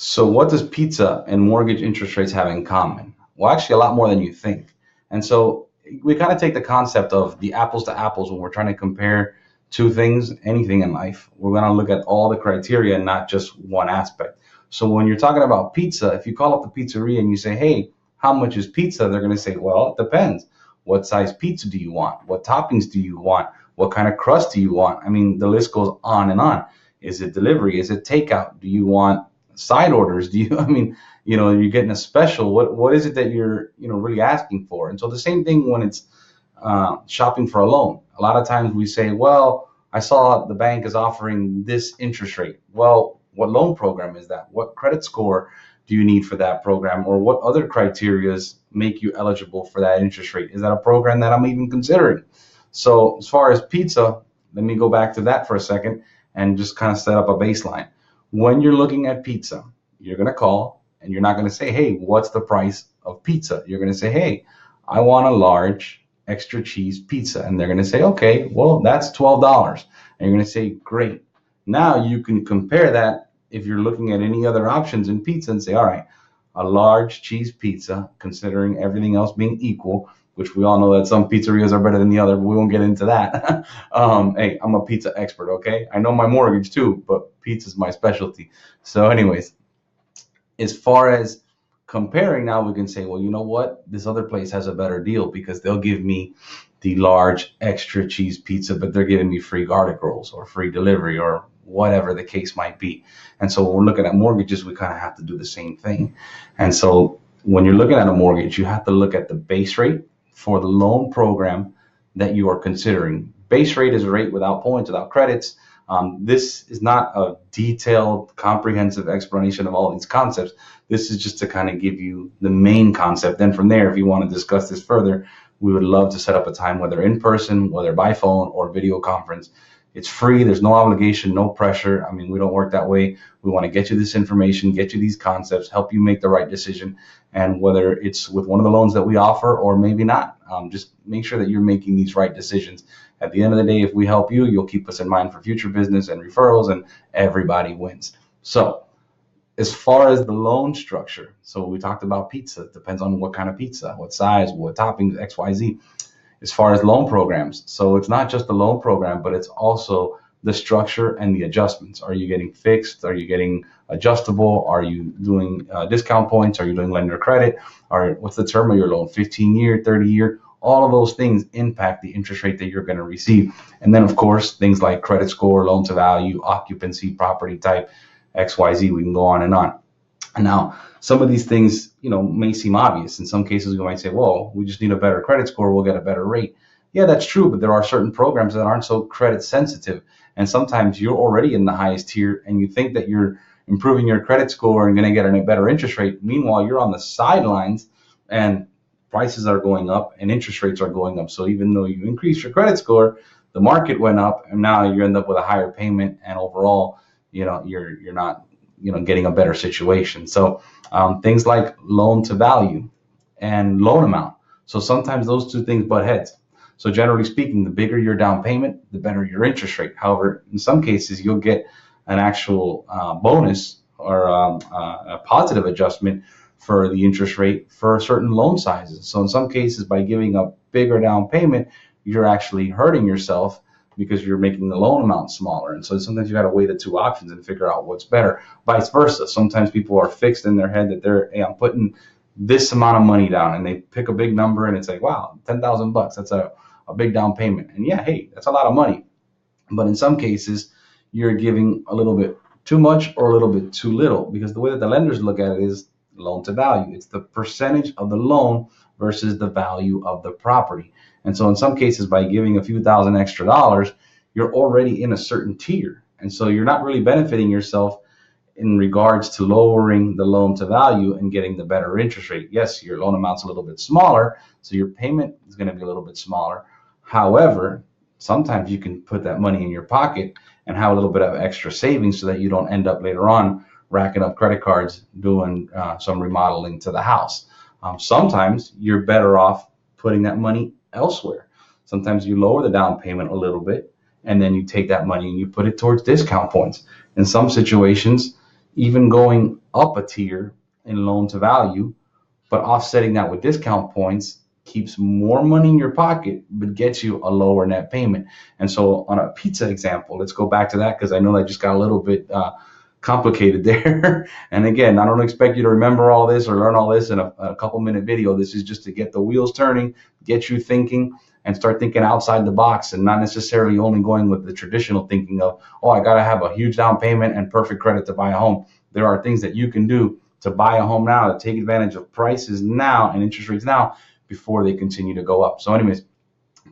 So, what does pizza and mortgage interest rates have in common? Well, actually, a lot more than you think. And so, we kind of take the concept of the apples to apples when we're trying to compare two things, anything in life. We're going to look at all the criteria, not just one aspect. So, when you're talking about pizza, if you call up the pizzeria and you say, hey, how much is pizza? They're going to say, well, it depends. What size pizza do you want? What toppings do you want? What kind of crust do you want? I mean, the list goes on and on. Is it delivery? Is it takeout? Do you want side orders? Do you, I mean, you're getting a special. What is it that you're, really asking for? And so the same thing when it's shopping for a loan. A lot of times we say, well, I saw the bank is offering this interest rate. Well, what loan program is that? What credit score do you need for that program? Or what other criterias make you eligible for that interest rate? Is that a program that I'm even considering? So as far as pizza, let me go back to that for a second and just kind of set up a baseline. When you're looking at pizza, you're going to call and you're not going to say, hey, what's the price of pizza? You're going to say, hey, I want a large extra cheese pizza. And they're going to say, okay, well, that's $12. And you're going to say, great. Now you can compare that if you're looking at any other options in pizza and say, all right, a large cheese pizza, considering everything else being equal, which we all know that some pizzerias are better than the other, but we won't get into that. Hey, I'm a pizza expert, okay? I know my mortgage too, but pizza's my specialty. So anyways, as far as comparing now, we can say, well, you know what? This other place has a better deal because they'll give me the large extra cheese pizza, but they're giving me free garlic rolls or free delivery or whatever the case might be. And so when we're looking at mortgages, we kind of have to do the same thing. And so when you're looking at a mortgage, you have to look at the base rate for the loan program that you are considering. Base rate is a rate without points, without credits. This is not a detailed, comprehensive explanation of all these concepts. This is just to kind of give you the main concept. Then from there, if you want to discuss this further, we would love to set up a time, whether in person, whether by phone or video conference. It's free. There's no obligation, no pressure. I mean, we don't work that way. We want to get you this information, get you these concepts, help you make the right decision. And whether it's with one of the loans that we offer or maybe not, just make sure that you're making these right decisions. At the end of the day, if we help you, you'll keep us in mind for future business and referrals, and everybody wins. So as far as the loan structure, so we talked about pizza. It depends on what kind of pizza, what size, what toppings, X, Y, Z. As far as loan programs, so it's not just the loan program, but it's also the structure and the adjustments. Are you getting fixed? Are you getting adjustable? Are you doing discount points? Are you doing lender credit? Or what's the term of your loan? 15-year, 30-year? All of those things impact the interest rate that you're going to receive. And then, of course, things like credit score, loan to value, occupancy, property type, X, Y, Z. We can go on and on. And now, some of these things, may seem obvious. In some cases, we might say, well, we just need a better credit score, we'll get a better rate. Yeah, that's true, but there are certain programs that aren't so credit sensitive. And sometimes you're already in the highest tier and you think that you're improving your credit score and going to get a better interest rate. Meanwhile, you're on the sidelines and prices are going up and interest rates are going up. So even though you increase your credit score, the market went up and now you end up with a higher payment, and overall, you're not getting a better situation. So things like loan to value and loan amount. So sometimes those two things butt heads. So generally speaking, the bigger your down payment, the better your interest rate. However, in some cases, you'll get an actual bonus or a positive adjustment for the interest rate for certain loan sizes. So in some cases, by giving a bigger down payment, you're actually hurting yourself because you're making the loan amount smaller. And so sometimes you got to weigh the two options and figure out what's better. Vice versa. Sometimes people are fixed in their head that hey, I'm putting this amount of money down, and they pick a big number and it's like, wow, $10,000. That's a big down payment. And yeah, hey, that's a lot of money. But in some cases, you're giving a little bit too much or a little bit too little, because the way that the lenders look at it is loan to value. It's the percentage of the loan versus the value of the property. And so in some cases, by giving a few thousand extra dollars, you're already in a certain tier. And so you're not really benefiting yourself in regards to lowering the loan to value and getting the better interest rate. Yes, your loan amount's a little bit smaller, so your payment is going to be a little bit smaller. However, sometimes you can put that money in your pocket and have a little bit of extra savings so that you don't end up later on racking up credit cards doing some remodeling to the house. Sometimes you're better off putting that money elsewhere. Sometimes you lower the down payment a little bit and then you take that money and you put it towards discount points. In some situations, even going up a tier in loan to value, but offsetting that with discount points keeps more money in your pocket, but gets you a lower net payment. And so on a pizza example, let's go back to that because I know that just got a little bit complicated there. And again, I don't expect you to remember all this or learn all this in a couple minute video. This is just to get the wheels turning, get you thinking, and start thinking outside the box and not necessarily only going with the traditional thinking of, oh, I got to have a huge down payment and perfect credit to buy a home. There are things that you can do to buy a home now, to take advantage of prices now and interest rates now before they continue to go up. So anyways,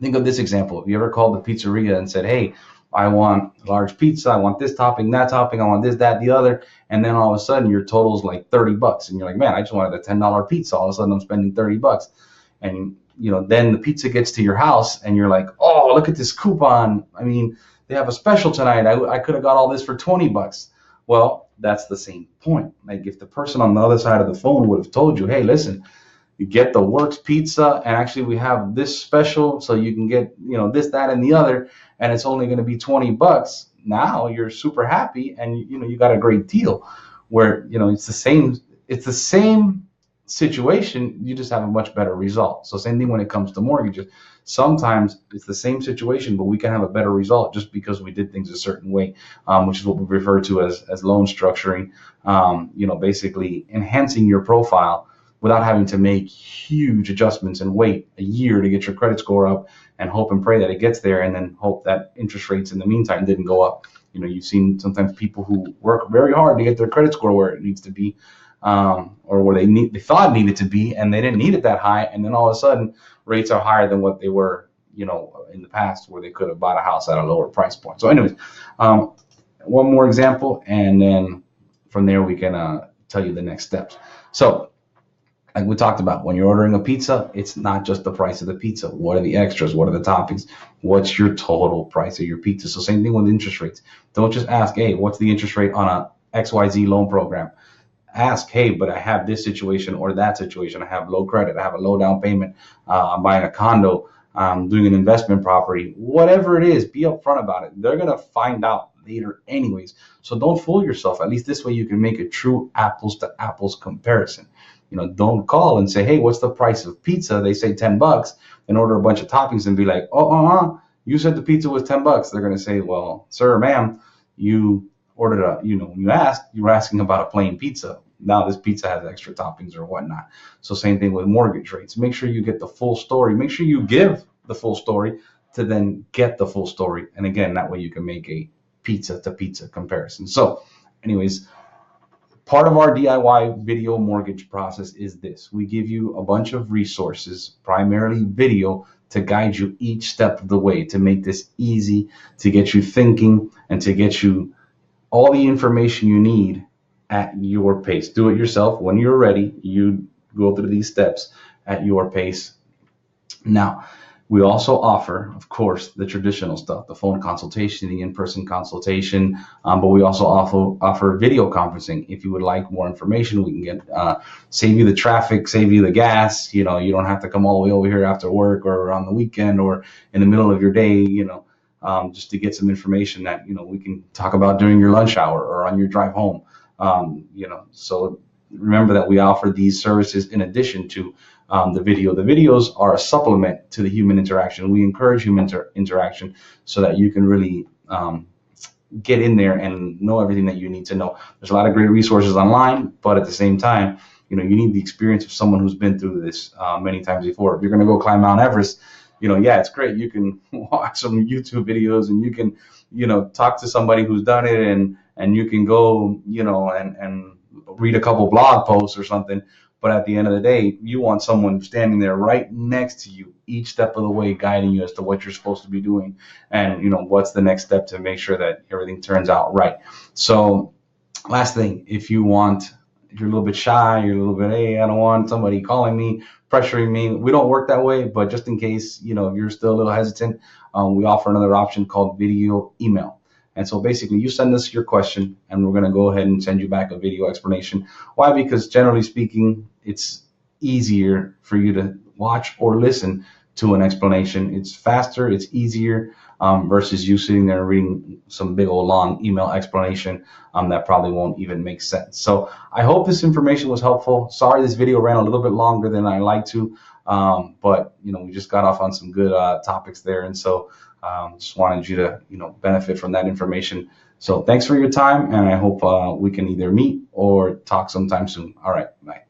think of this example. If you ever called the pizzeria and said, hey, I want a large pizza, I want this topping, that topping, I want this, that, the other, and then all of a sudden your total's like $30, and you're like, man, I just wanted a $10 pizza. All of a sudden I'm spending $30, and then the pizza gets to your house, and you're like, oh, look at this coupon. I mean, they have a special tonight. I could have got all this for $20. Well, that's the same point. Like if the person on the other side of the phone would have told you, hey, listen, you get the Works pizza, and actually we have this special, so you can get this, that, and the other, and it's only going to be $20. Now you're super happy, and you got a great deal. Where it's the same situation, you just have a much better result. So same thing when it comes to mortgages. Sometimes it's the same situation, but we can have a better result just because we did things a certain way, which is what we refer to as loan structuring. Basically enhancing your profile without having to make huge adjustments and wait a year to get your credit score up and hope and pray that it gets there, and then hope that interest rates in the meantime didn't go up. You've seen sometimes people who work very hard to get their credit score where it needs to be, or where they thought it needed to be, and they didn't need it that high, and then all of a sudden rates are higher than what they were, in the past, where they could have bought a house at a lower price point. So anyways, one more example, and then from there we can tell you the next steps. So like we talked about, when you're ordering a pizza, it's not just the price of the pizza. What are the extras? What are the toppings? What's your total price of your pizza? So same thing with interest rates. Don't just ask, hey, what's the interest rate on a XYZ loan program? Ask, hey, but I have this situation or that situation. I have low credit. I have a low down payment. I'm buying a condo. I'm doing an investment property. Whatever it is, be upfront about it. They're going to find out later anyways. So don't fool yourself. At least this way you can make a true apples to apples comparison. Don't call and say, hey, what's the price of pizza? They say $10, and order a bunch of toppings and be like, you said the pizza was $10. They're going to say, well, sir, ma'am, you ordered you were asking about a plain pizza. Now this pizza has extra toppings or whatnot. So same thing with mortgage rates. Make sure you get the full story. Make sure you give the full story to then get the full story. And again, that way you can make a pizza to pizza comparison. So anyways, part of our DIY video mortgage process is this. We give you a bunch of resources, primarily video, to guide you each step of the way, to make this easy, to get you thinking, and to get you all the information you need at your pace. Do it yourself. When you're ready, you go through these steps at your pace. Now, we also offer, of course, the traditional stuff, the phone consultation, the in-person consultation, but we also offer video conferencing. If you would like more information, we can save you the traffic, save you the gas. You don't have to come all the way over here after work or on the weekend or in the middle of your day, just to get some information that, we can talk about during your lunch hour or on your drive home. So remember that we offer these services in addition to the video. The videos are a supplement to the human interaction. We encourage human interaction so that you can really get in there and know everything that you need to know. There's a lot of great resources online, but at the same time, you need the experience of someone who's been through this many times before. If you're going to go climb Mount Everest, it's great. You can watch some YouTube videos and you can, talk to somebody who's done it and you can go, and read a couple blog posts or something. But at the end of the day, you want someone standing there right next to you each step of the way, guiding you as to what you're supposed to be doing and, what's the next step to make sure that everything turns out right. So last thing, if you're a little bit shy, you're a little bit, hey, I don't want somebody calling me, pressuring me. We don't work that way, but just in case, if you're still a little hesitant, we offer another option called video email. And so basically you send us your question and we're going to go ahead and send you back a video explanation. Why? Because generally speaking, it's easier for you to watch or listen to an explanation. It's faster, it's easier, versus you sitting there reading some big old long email explanation that probably won't even make sense. So I hope this information was helpful. Sorry this video ran a little bit longer than I like to, but we just got off on some good topics there, and so just wanted you to benefit from that information. So thanks for your time, and I hope we can either meet or talk sometime soon. All right, bye.